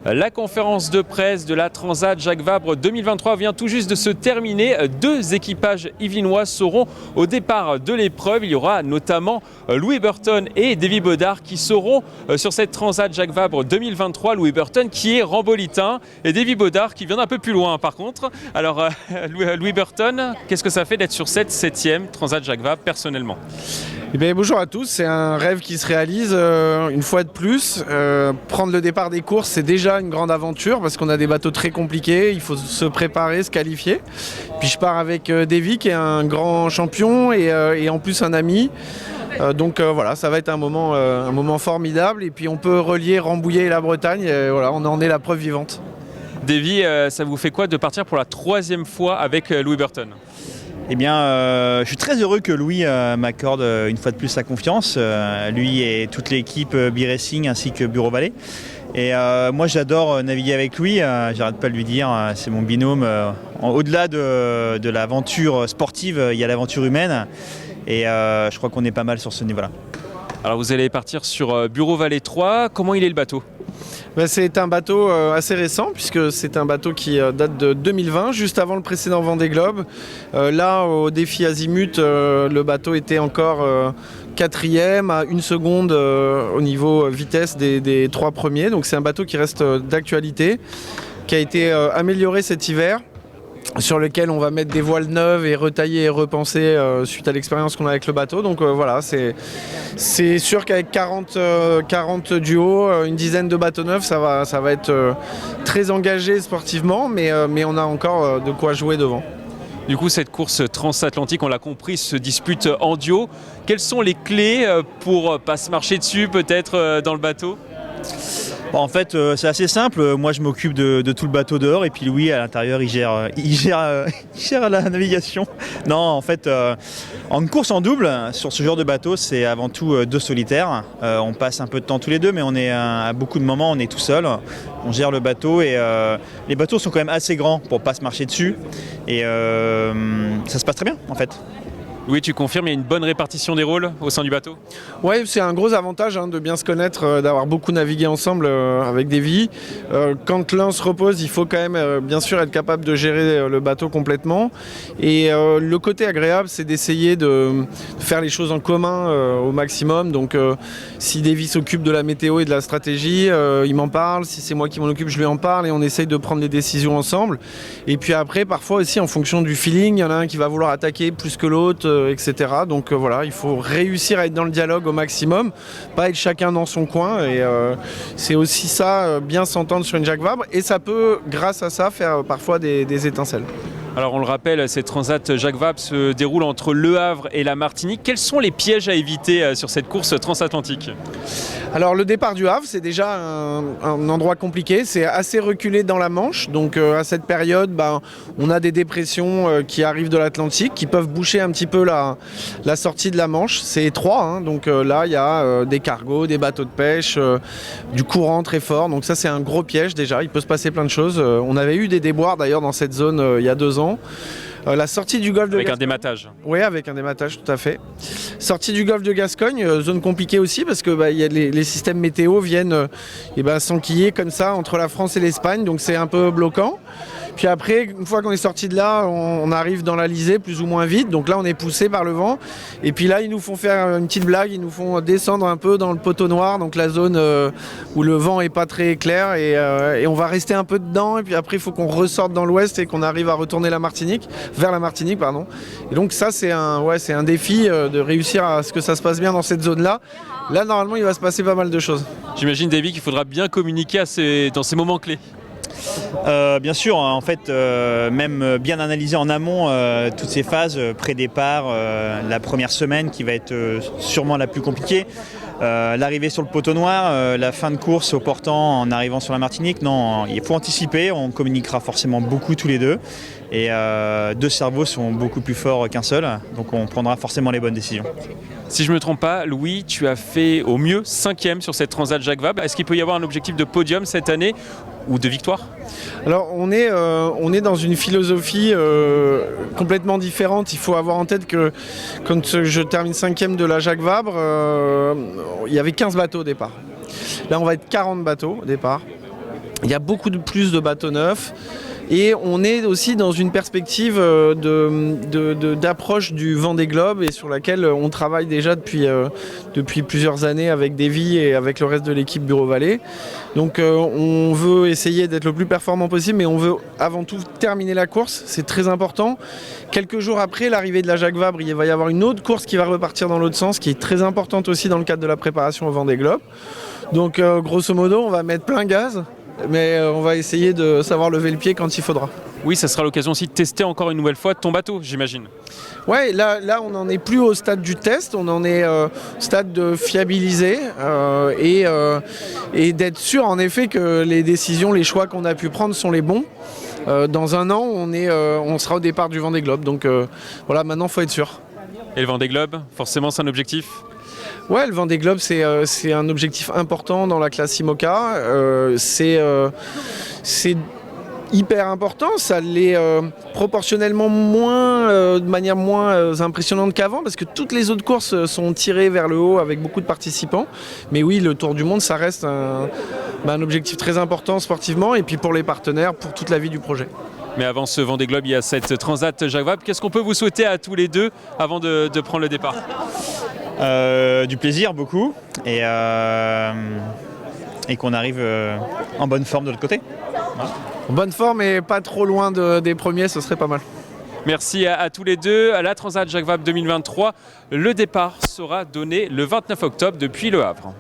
La conférence de presse de la Transat Jacques Vabre 2023 vient tout juste de se terminer. Deux équipages yvelinois seront au départ de l'épreuve. Il y aura notamment Louis Burton et Davy Baudard qui seront sur cette Transat Jacques Vabre 2023. Louis Burton qui est rambolitain et Davy Baudard qui vient d'un peu plus loin par contre. Alors Louis Burton, qu'est-ce que ça fait d'être sur cette 7e Transat Jacques Vabre personnellement ? Eh bien, bonjour à tous, c'est un rêve qui se réalise une fois de plus. Prendre le départ des courses, c'est déjà une grande aventure parce qu'on a des bateaux très compliqués, il faut se préparer, se qualifier. Puis je pars avec Davy qui est un grand champion et en plus un ami. Donc voilà, ça va être un moment formidable et puis on peut relier Rambouillet et la Bretagne, et voilà, on en est la preuve vivante. Davy, ça vous fait quoi de partir pour la 3e fois avec Louis Burton ? Eh bien, je suis très heureux que Louis m'accorde une fois de plus sa confiance, lui et toute l'équipe B-Racing ainsi que Bureau Vallée. Et moi j'adore naviguer avec lui, j'arrête pas de lui dire, c'est mon binôme. Au-delà de l'aventure sportive, il y a l'aventure humaine et je crois qu'on est pas mal sur ce niveau-là. Alors vous allez partir sur Bureau Vallée 3, comment il est le bateau ? C'est un bateau assez récent puisque c'est un bateau qui date de 2020, juste avant le précédent Vendée Globe. Là, au défi Azimut, le bateau était encore 4e à 1 seconde au niveau vitesse des 3 premiers. Donc c'est un bateau qui reste d'actualité, qui a été amélioré cet hiver, sur lequel on va mettre des voiles neuves et retailler et repenser suite à l'expérience qu'on a avec le bateau. Donc voilà, c'est sûr qu'avec 40 duos, une dizaine de bateaux neufs, ça va être très engagé sportivement, mais on a encore de quoi jouer devant. Du coup, cette course transatlantique, on l'a compris, se dispute en duo. Quelles sont les clés pour pas se marcher dessus peut-être dans le bateau ? Bon, en fait, c'est assez simple. Moi, je m'occupe de tout le bateau dehors et puis Louis, à l'intérieur, il gère la navigation. Non, en fait, en course en double, sur ce genre de bateau, c'est avant tout 2 solitaires. On passe un peu de temps tous les deux, mais on est à beaucoup de moments, on est tout seul. On gère le bateau et les bateaux sont quand même assez grands pour pas se marcher dessus. Et ça se passe très bien, en fait. Oui, tu confirmes, il y a une bonne répartition des rôles au sein du bateau ? Oui, c'est un gros avantage de bien se connaître, d'avoir beaucoup navigué ensemble avec Davy. Quand l'un se repose, il faut quand même bien sûr être capable de gérer le bateau complètement. Et le côté agréable, c'est d'essayer de faire les choses en commun au maximum. Donc si Davy s'occupe de la météo et de la stratégie, il m'en parle. Si c'est moi qui m'en occupe, je lui en parle et on essaye de prendre les décisions ensemble. Et puis après, parfois aussi en fonction du feeling, il y en a un qui va vouloir attaquer plus que l'autre, etc. Donc voilà, il faut réussir à être dans le dialogue au maximum, pas être chacun dans son coin et c'est aussi ça, bien s'entendre sur une Jacques Vabre et ça peut, grâce à ça, faire parfois des étincelles. Alors on le rappelle, cette Transat Jacques Vabre se déroule entre Le Havre et la Martinique. Quels sont les pièges à éviter sur cette course transatlantique ? Alors le départ du Havre, c'est déjà un endroit compliqué, c'est assez reculé dans la Manche, donc à cette période, on a des dépressions qui arrivent de l'Atlantique, qui peuvent boucher un petit peu la sortie de la Manche. C'est étroit, donc là il y a des cargos, des bateaux de pêche, du courant très fort, donc ça c'est un gros piège déjà, il peut se passer plein de choses. On avait eu des déboires d'ailleurs dans cette zone il y a 2 ans. La sortie du golfe de Gascogne. Avec un dématage. Oui, avec un dématage, tout à fait. Sortie du golfe de Gascogne, zone compliquée aussi parce que y a les systèmes météo viennent s'enquiller comme ça entre la France et l'Espagne, donc c'est un peu bloquant. Puis après, une fois qu'on est sorti de là, on arrive dans l'Alizé plus ou moins vite, donc là on est poussé par le vent. Et puis là, ils nous font faire une petite blague, ils nous font descendre un peu dans le poteau noir, donc la zone où le vent est pas très clair et on va rester un peu dedans. Et puis après, il faut qu'on ressorte dans l'ouest et qu'on arrive à retourner vers la Martinique, pardon. Et donc ça, c'est un défi de réussir à ce que ça se passe bien dans cette zone-là. Là, normalement, il va se passer pas mal de choses. J'imagine, Davy, qu'il faudra bien communiquer dans ces moments clés. Bien sûr, en fait, même bien analyser en amont toutes ces phases, pré-départ, la première semaine qui va être sûrement la plus compliquée. L'arrivée sur le poteau noir, la fin de course au portant en arrivant sur la Martinique, non, il faut anticiper, on communiquera forcément beaucoup tous les deux et 2 cerveaux sont beaucoup plus forts qu'un seul, donc on prendra forcément les bonnes décisions. Si je ne me trompe pas, Louis, tu as fait au mieux 5e sur cette Transat Jacques Vabre. Est-ce qu'il peut y avoir un objectif de podium cette année ou de victoire ? Alors on est dans une philosophie complètement différente. Il faut avoir en tête que quand je termine 5e de la Jacques Vabre, il y avait 15 bateaux au départ. Là on va être 40 bateaux au départ. Il y a beaucoup plus de bateaux neufs. Et on est aussi dans une perspective d'approche du Vendée Globe et sur laquelle on travaille déjà depuis plusieurs années avec Davy et avec le reste de l'équipe Bureau Vallée. Donc on veut essayer d'être le plus performant possible, mais on veut avant tout terminer la course, c'est très important. Quelques jours après l'arrivée de la Jacques Vabre, il va y avoir une autre course qui va repartir dans l'autre sens, qui est très importante aussi dans le cadre de la préparation au Vendée Globe. Donc grosso modo, on va mettre plein gaz. Mais on va essayer de savoir lever le pied quand il faudra. Oui, ça sera l'occasion aussi de tester encore une nouvelle fois ton bateau, j'imagine. Ouais, là on n'en est plus au stade du test, on en est au stade de fiabiliser et d'être sûr en effet que les décisions, les choix qu'on a pu prendre sont les bons. Dans un an, on sera au départ du Vendée Globe, donc voilà, maintenant il faut être sûr. Et le Vendée Globe, forcément c'est un objectif ? Ouais, le Vendée Globe, c'est un objectif important dans la classe IMOCA. C'est hyper important, ça l'est proportionnellement de manière moins impressionnante qu'avant, parce que toutes les autres courses sont tirées vers le haut avec beaucoup de participants. Mais oui, le Tour du Monde, ça reste un objectif très important sportivement, et puis pour les partenaires, pour toute la vie du projet. Mais avant ce Vendée Globe, il y a cette Transat Jacques Vabre. Qu'est-ce qu'on peut vous souhaiter à tous les deux avant de prendre le départ ? Du plaisir, beaucoup, et qu'on arrive en bonne forme de l'autre côté. En bonne forme et pas trop loin des premiers, ce serait pas mal. Merci à tous les deux. À la Transat Jacques Vabre 2023, le départ sera donné le 29 octobre depuis Le Havre.